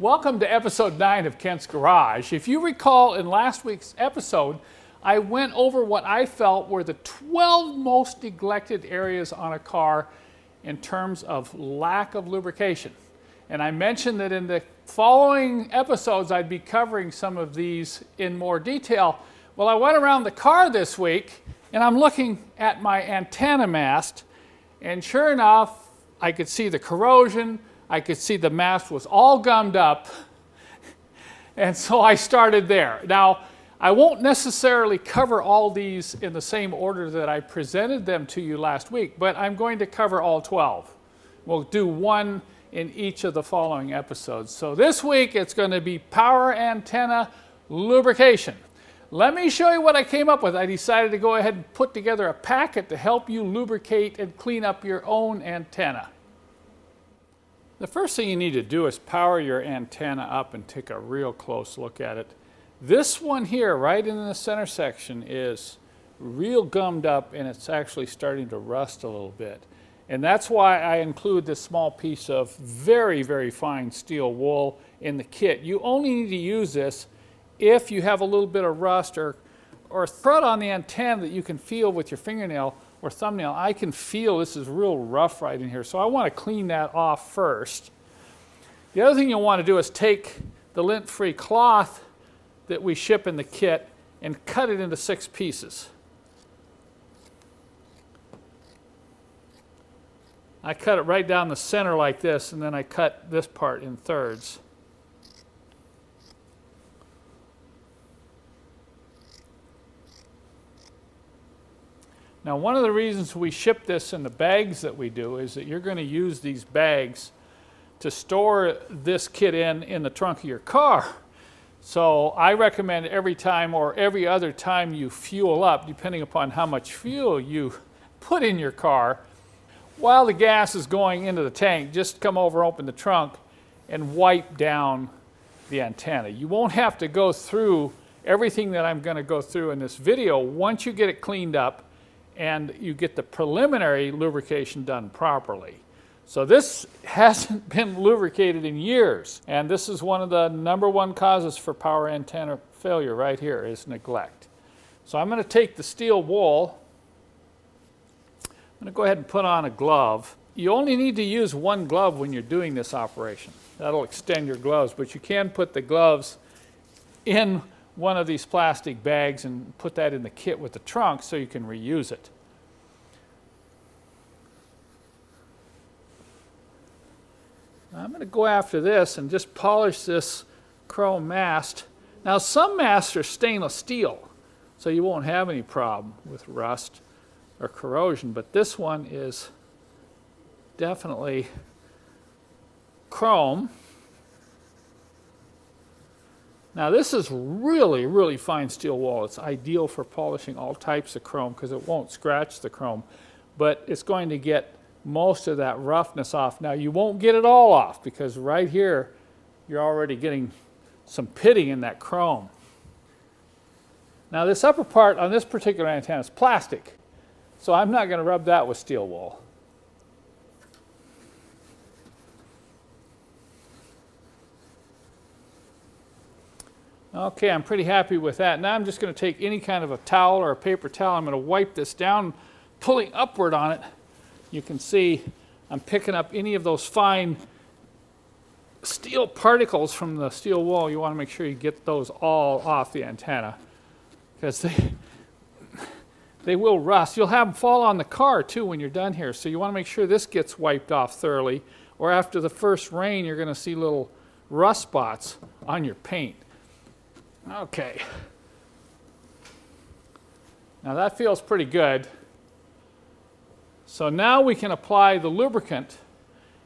Welcome to episode 9 of Kent's Garage. If you recall, in last week's episode, I went over what I felt were the 12 most neglected areas on a car in terms of lack of lubrication. And I mentioned that in the following episodes, I'd be covering some of these in more detail. Well, I went around the car this week, and I'm looking at my antenna mast, and sure enough, I could see the corrosion. I could see the mast was all gummed up, and so I started there. Now, I won't necessarily cover all these in the same order that I presented them to you last week, but I'm going to cover all 12. We'll do one in each of the following episodes. So this week, it's going to be power antenna lubrication. Let me show you what I came up with. I decided to go ahead and put together a packet to help you lubricate and clean up your own antenna. The first thing you need to do is power your antenna up and take a real close look at it. This one here, right in the center section, is real gummed up and it's actually starting to rust a little bit. And that's why I include this small piece of very, very fine steel wool in the kit. You only need to use this if you have a little bit of rust or thread on the antenna that you can feel with your fingernail or thumbnail. I can feel this is real rough right in here, so I want to clean that off first. The other thing you'll want to do is take the lint-free cloth that we ship in the kit and cut it into 6 pieces. I cut it right down the center like this, and then I cut this part in thirds. Now, one of the reasons we ship this in the bags that we do is that you're going to use these bags to store this kit in the trunk of your car. So I recommend every time or every other time you fuel up, depending upon how much fuel you put in your car, while the gas is going into the tank, just come over, open the trunk, and wipe down the antenna. You won't have to go through everything that I'm going to go through in this video once you get it cleaned up and you get the preliminary lubrication done properly. So this hasn't been lubricated in years, and this is one of the #1 causes for power antenna failure right here, is neglect. So I'm going to take the steel wool. I'm going to go ahead and put on a glove. You only need to use one glove when you're doing this operation. That'll extend your gloves, but you can put the gloves in one of these plastic bags and put that in the kit with the trunk so you can reuse it. I'm going to go after this and just polish this chrome mast. Now, some masts are stainless steel, so you won't have any problem with rust or corrosion, but this one is definitely chrome. Now, this is really, really fine steel wool. It's ideal for polishing all types of chrome because it won't scratch the chrome, but it's going to get most of that roughness off. Now, you won't get it all off because right here, you're already getting some pitting in that chrome. Now, this upper part on this particular antenna is plastic, so I'm not going to rub that with steel wool. Okay, I'm pretty happy with that. Now I'm just going to take any kind of a towel or a paper towel. I'm going to wipe this down, pulling upward on it. You can see I'm picking up any of those fine steel particles from the steel wool. You want to make sure you get those all off the antenna because they will rust. You'll have them fall on the car too when you're done here. So you want to make sure this gets wiped off thoroughly, or after the first rain you're going to see little rust spots on your paint. Okay. Now that feels pretty good. So now we can apply the lubricant.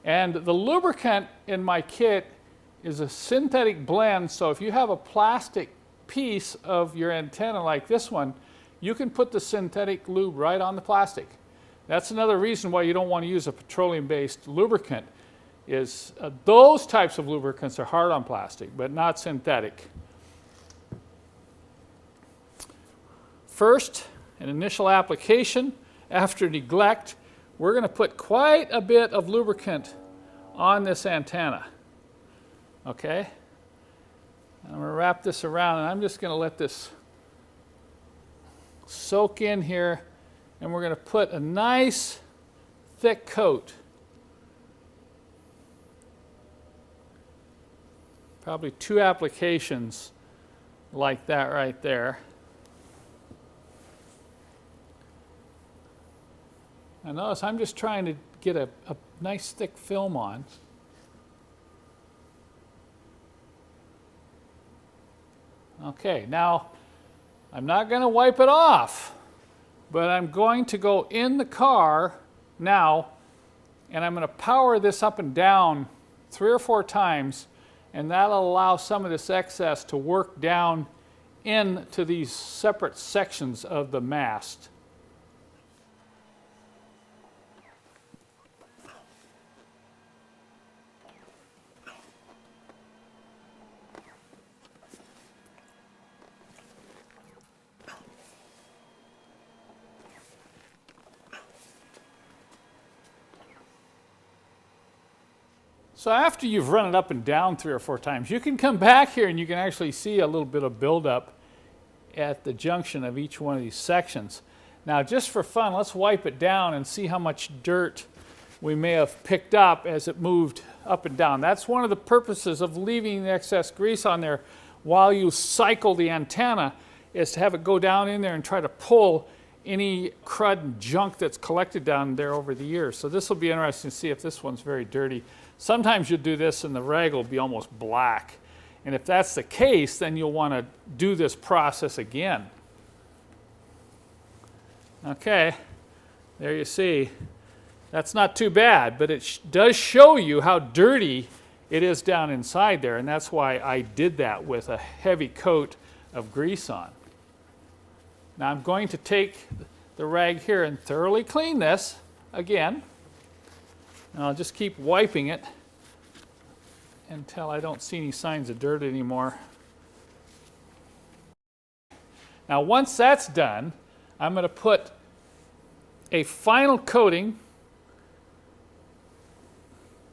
And the lubricant in my kit is a synthetic blend. So if you have a plastic piece of your antenna like this one, you can put the synthetic lube right on the plastic. That's another reason why you don't want to use a petroleum-based lubricant, is those types of lubricants are hard on plastic, but not synthetic. First, an initial application. After neglect, we're going to put quite a bit of lubricant on this antenna. Okay? I'm going to wrap this around, and I'm just going to let this soak in here, and we're going to put a nice thick coat. Probably 2 applications like that right there. Now notice I'm just trying to get a nice thick film on. Okay, now I'm not going to wipe it off, but I'm going to go in the car now, and I'm going to power this up and down 3 or 4 times, and that'll allow some of this excess to work down into these separate sections of the mast. So after you've run it up and down 3 or 4 times, you can come back here and you can actually see a little bit of buildup at the junction of each one of these sections. Now just for fun, let's wipe it down and see how much dirt we may have picked up as it moved up and down. That's one of the purposes of leaving the excess grease on there while you cycle the antenna, is to have it go down in there and try to pull any crud and junk that's collected down there over the years. So this will be interesting to see if this one's very dirty. Sometimes you'll do this and the rag will be almost black. And if that's the case, then you'll want to do this process again. Okay, there you see. That's not too bad, but it does show you how dirty it is down inside there, and that's why I did that with a heavy coat of grease on. Now I'm going to take the rag here and thoroughly clean this again. And I'll just keep wiping it until I don't see any signs of dirt anymore. Now once that's done, I'm going to put a final coating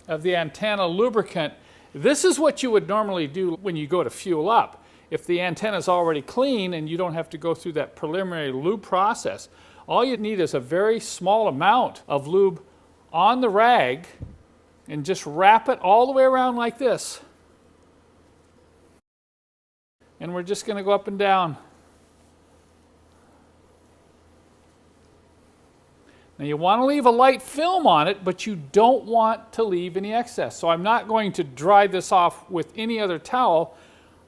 of the antenna lubricant. This is what you would normally do when you go to fuel up. If the antenna is already clean and you don't have to go through that preliminary lube process, all you need is a very small amount of lube on the rag and just wrap it all the way around like this. And we're just going to go up and down. Now you want to leave a light film on it, but you don't want to leave any excess. So I'm not going to dry this off with any other towel.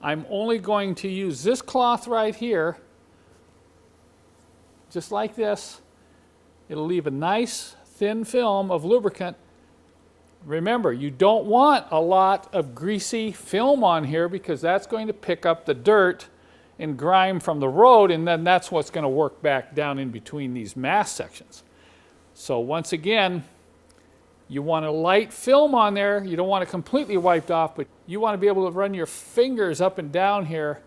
I'm only going to use this cloth right here, just like this. It'll leave a nice thin film of lubricant. Remember, you don't want a lot of greasy film on here because that's going to pick up the dirt and grime from the road, and then that's what's going to work back down in between these mast sections. So once again, you want a light film on there. You don't want it completely wiped off, but you want to be able to run your fingers up and down here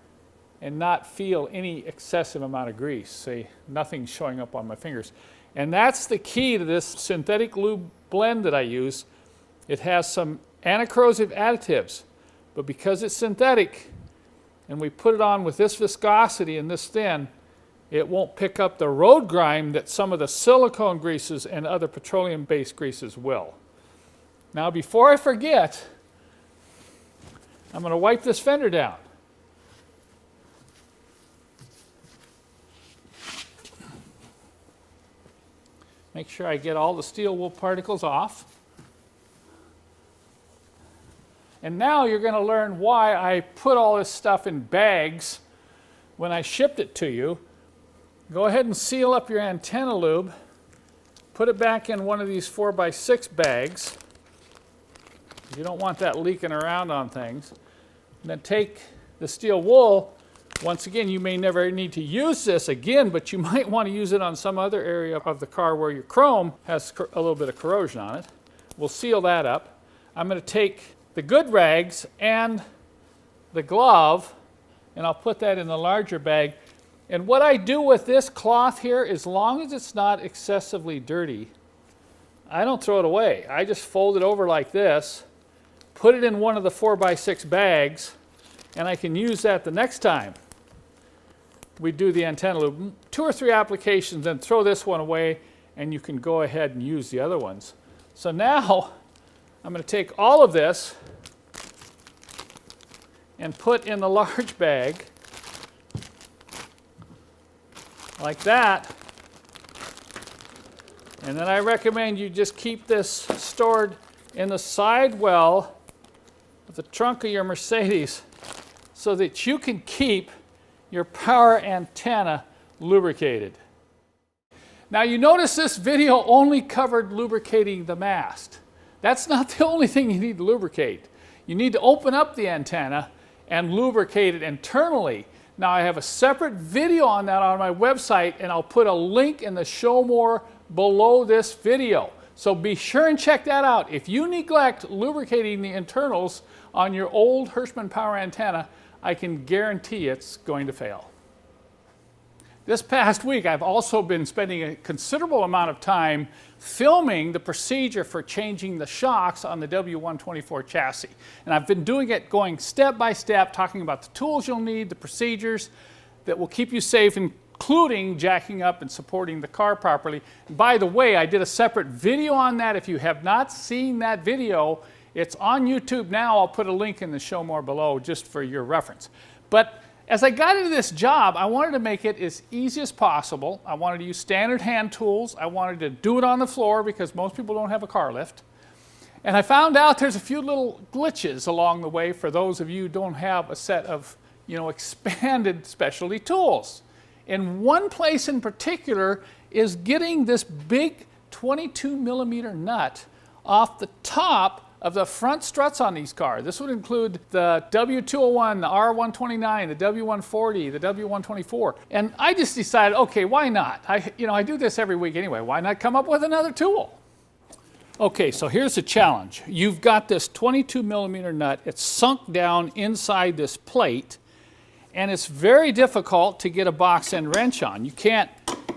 and not feel any excessive amount of grease. See, nothing's showing up on my fingers. And that's the key to this synthetic lube blend that I use. It has some anti-corrosive additives, but because it's synthetic and we put it on with this viscosity and this thin, it won't pick up the road grime that some of the silicone greases and other petroleum-based greases will. Now, before I forget, I'm going to wipe this fender down. Make sure I get all the steel wool particles off. And now you're going to learn why I put all this stuff in bags when I shipped it to you. Go ahead and seal up your antenna lube. Put it back in one of these 4x6 bags. You don't want that leaking around on things. And then take the steel wool. Once again, you may never need to use this again, but you might want to use it on some other area of the car where your chrome has a little bit of corrosion on it. We'll seal that up. I'm going to take the good rags and the glove, and I'll put that in the larger bag. And what I do with this cloth here, as long as it's not excessively dirty, I don't throw it away. I just fold it over like this, put it in one of the 4x6 bags, and I can use that the next time we do the antenna lube. 2 or 3 applications, then throw this one away, and you can go ahead and use the other ones. So now I'm going to take all of this and put in the large bag like that. And then I recommend you just keep this stored in the sidewell of the trunk of your Mercedes so that you can keep your power antenna lubricated. Now you notice this video only covered lubricating the mast. That's not the only thing you need to lubricate. You need to open up the antenna and lubricate it internally. Now I have a separate video on that on my website, and I'll put a link in the show more below this video. So be sure and check that out. If you neglect lubricating the internals on your old Hirschman power antenna, I can guarantee it's going to fail. This past week, I've also been spending a considerable amount of time filming the procedure for changing the shocks on the W124 chassis. And I've been doing it going step by step, talking about the tools you'll need, the procedures that will keep you safe, including jacking up and supporting the car properly. And by the way, I did a separate video on that. If you have not seen that video, it's on YouTube now. I'll put a link in the show more below just for your reference. But as I got into this job, I wanted to make it as easy as possible. I wanted to use standard hand tools. I wanted to do it on the floor because most people don't have a car lift. And I found out there's a few little glitches along the way for those of you who don't have a set of, expanded specialty tools. And one place in particular is getting this big 22 millimeter nut off the top of the front struts on these cars. This would include the W201, the R129, the W140, the W124. And I just decided, okay, why not? I do this every week anyway. Why not come up with another tool? Okay, so here's the challenge. You've got this 22 millimeter nut. It's sunk down inside this plate, and it's very difficult to get a box end wrench on. You can't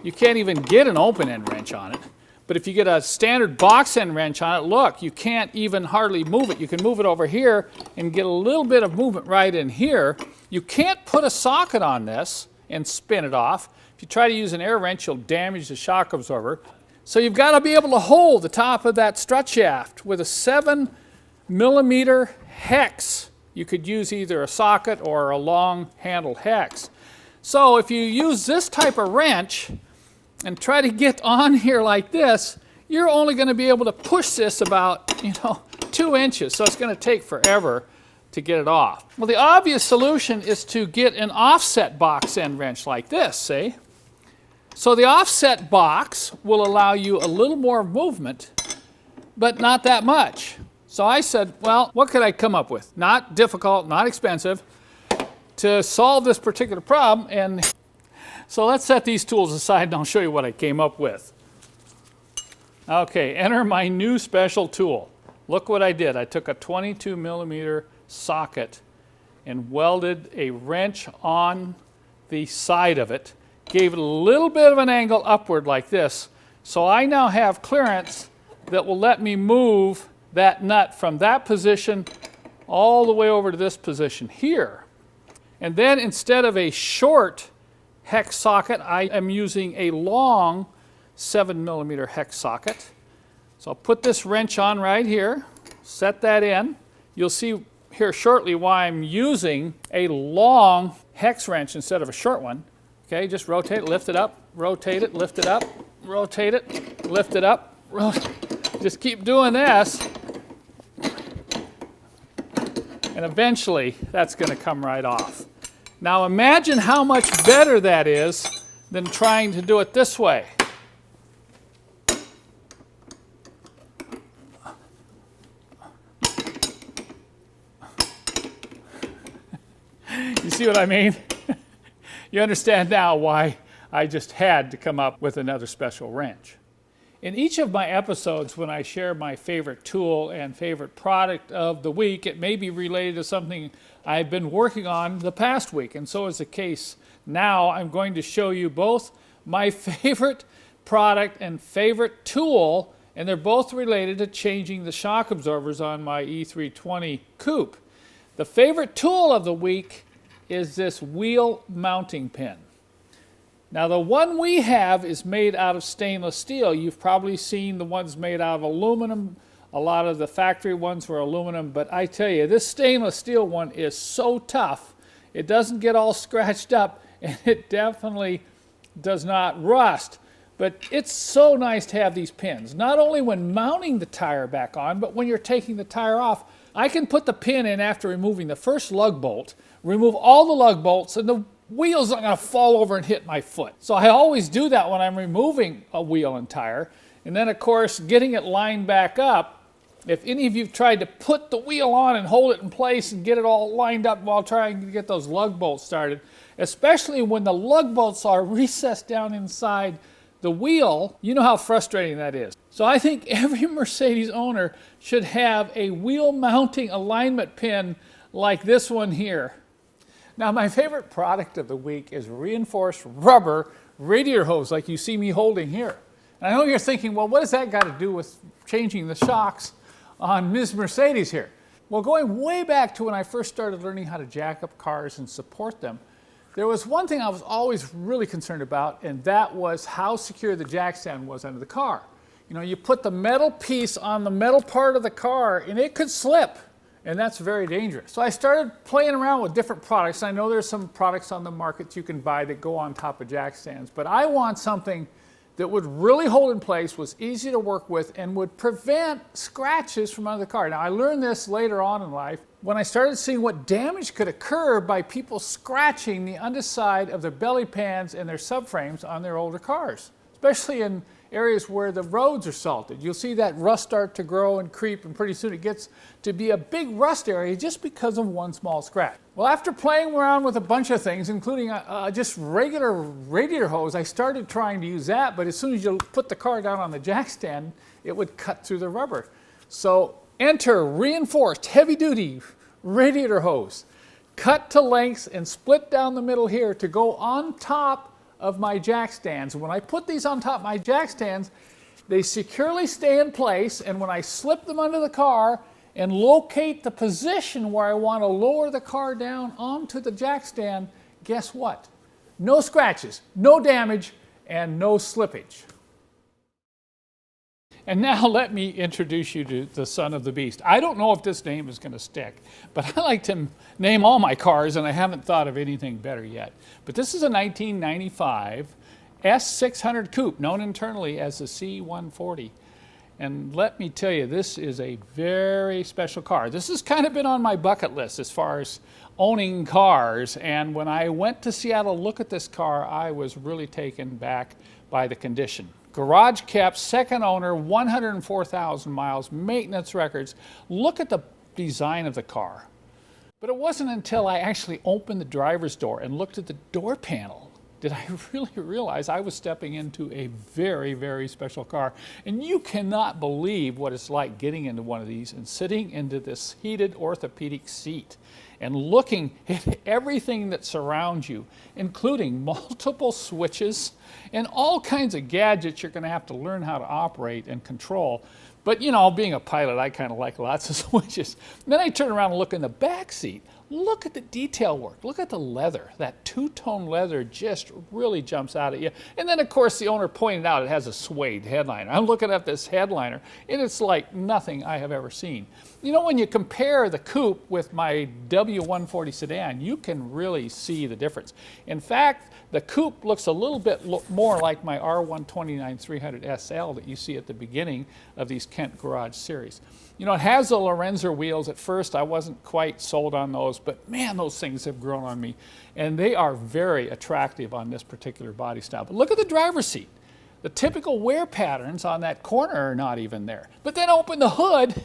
even get an open end wrench on it. But if you get a standard box end wrench on it, look, you can't even hardly move it. You can move it over here and get a little bit of movement right in here. You can't put a socket on this and spin it off. If you try to use an air wrench, you'll damage the shock absorber. So you've got to be able to hold the top of that strut shaft with a 7 millimeter hex. You could use either a socket or a long handled hex. So if you use this type of wrench and try to get on here like this, you're only going to be able to push this about 2 inches, so it's going to take forever to get it off. Well, the obvious solution is to get an offset box end wrench like this, see? So the offset box will allow you a little more movement, but not that much. So I said, well, what could I come up with? Not difficult, not expensive, to solve this particular problem. And so let's set these tools aside and I'll show you what I came up with. Okay, enter my new special tool. Look what I did. I took a 22 millimeter socket and welded a wrench on the side of it, gave it a little bit of an angle upward like this. So I now have clearance that will let me move that nut from that position all the way over to this position here. And then instead of a short hex socket, I am using a long 7 millimeter hex socket. So I'll put this wrench on right here, set that in. You'll see here shortly why I'm using a long hex wrench instead of a short one. Okay, just rotate it, lift it up, rotate it, lift it up, rotate it, lift it up. Just keep doing this. And eventually that's going to come right off. Now imagine how much better that is than trying to do it this way. You see what I mean? You understand now why I just had to come up with another special wrench. In each of my episodes, when I share my favorite tool and favorite product of the week, it may be related to something I've been working on the past week, and so is the case now. I'm going to show you both my favorite product and favorite tool and they're both related to changing the shock absorbers on my E320 Coupe. The favorite tool of the week is this wheel mounting pin. Now the one we have is made out of stainless steel. You've probably seen the ones made out of aluminum. A lot of the factory ones were aluminum, but I tell you, this stainless steel one is so tough. It doesn't get all scratched up, and it definitely does not rust. But it's so nice to have these pins, not only when mounting the tire back on, but when you're taking the tire off. I can put the pin in after removing the first lug bolt, remove all the lug bolts, and the wheel's not going to fall over and hit my foot. So I always do that when I'm removing a wheel and tire. And then, of course, getting it lined back up. If any of you have tried to put the wheel on and hold it in place and get it all lined up while trying to get those lug bolts started, especially when the lug bolts are recessed down inside the wheel, you know how frustrating that is. So I think every Mercedes owner should have a wheel mounting alignment pin like this one here. Now my favorite product of the week is reinforced rubber radiator hose like you see me holding here. And I know you're thinking, well, what does that got to do with changing the shocks on Ms. Mercedes here? Well, going way back to when I first started learning how to jack up cars and support them, there was one thing I was always really concerned about, and that was how secure the jack stand was under the car. You know, you put the metal piece on the metal part of the car and it could slip, and that's very dangerous. So I started playing around with different products. I know there's some products on the market you can buy that go on top of jack stands, but I want something that would really hold in place, was easy to work with, and would prevent scratches from under the car. Now I learned this later on in life when I started seeing what damage could occur by people scratching the underside of their belly pans and their subframes on their older cars, especially in areas where the roads are salted. You'll see that rust start to grow and creep, and pretty soon it gets to be a big rust area just because of one small scratch. Well, after playing around with a bunch of things, including just regular radiator hose, I started trying to use that, but as soon as you put the car down on the jack stand, it would cut through the rubber. So enter reinforced heavy-duty radiator hose, cut to lengths and split down the middle here to go on top of my jack stands. When I put these on top of my jack stands, they securely stay in place, and when I slip them under the car and locate the position where I want to lower the car down onto the jack stand, guess what? No scratches, no damage, and no slippage. And now let me introduce you to the son of the beast. I don't know if this name is going to stick, but I like to name all my cars, and I haven't thought of anything better yet. But this is a 1995 S600 Coupe, known internally as the C140. And let me tell you, this is a very special car. This has kind of been on my bucket list as far as owning cars. And when I went to Seattle to look at this car, I was really taken back by the condition. Garage kept, second owner, 104,000 miles, maintenance records. Look at the design of the car. But it wasn't until I actually opened the driver's door and looked at the door panel did I really realize I was stepping into a very, very special car. And you cannot believe what it's like getting into one of these and sitting into this heated orthopedic seat and looking at everything that surrounds you, including multiple switches and all kinds of gadgets you're going to have to learn how to operate and control. But you know, being a pilot, I kind of like lots of switches. And then I turn around and look in the back seat. Look at the detail work. Look at the leather. That two-tone leather just really jumps out at you. And then, of course, the owner pointed out it has a suede headliner. I'm looking at this headliner, and it's like nothing I have ever seen. You know, when you compare the Coupe with my W140 sedan, you can really see the difference. In fact, the Coupe looks a little bit more like my R129 300 SL that you see at the beginning of these Kent Garage series. You know, it has the Lorenzer wheels. At first, I wasn't quite sold on those, but man, those things have grown on me. And they are very attractive on this particular body style. But look at the driver's seat. The typical wear patterns on that corner are not even there. But then open the hood.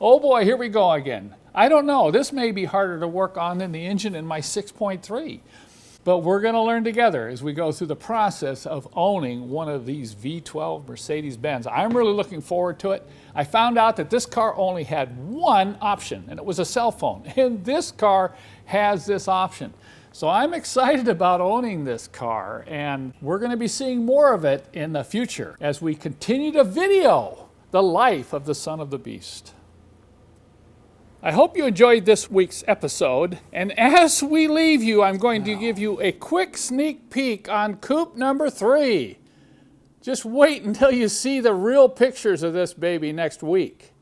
Oh boy, here we go again. I don't know. This may be harder to work on than the engine in my 6.3. But we're going to learn together as we go through the process of owning one of these V12 Mercedes-Benz. I'm really looking forward to it. I found out that this car only had one option, and it was a cell phone. And this car has this option. So I'm excited about owning this car, and we're going to be seeing more of it in the future as we continue to video the life of the son of the beast. I hope you enjoyed this week's episode, and as we leave you, I'm going to give you a quick sneak peek on Coupe number 3. Just wait until you see the real pictures of this baby next week.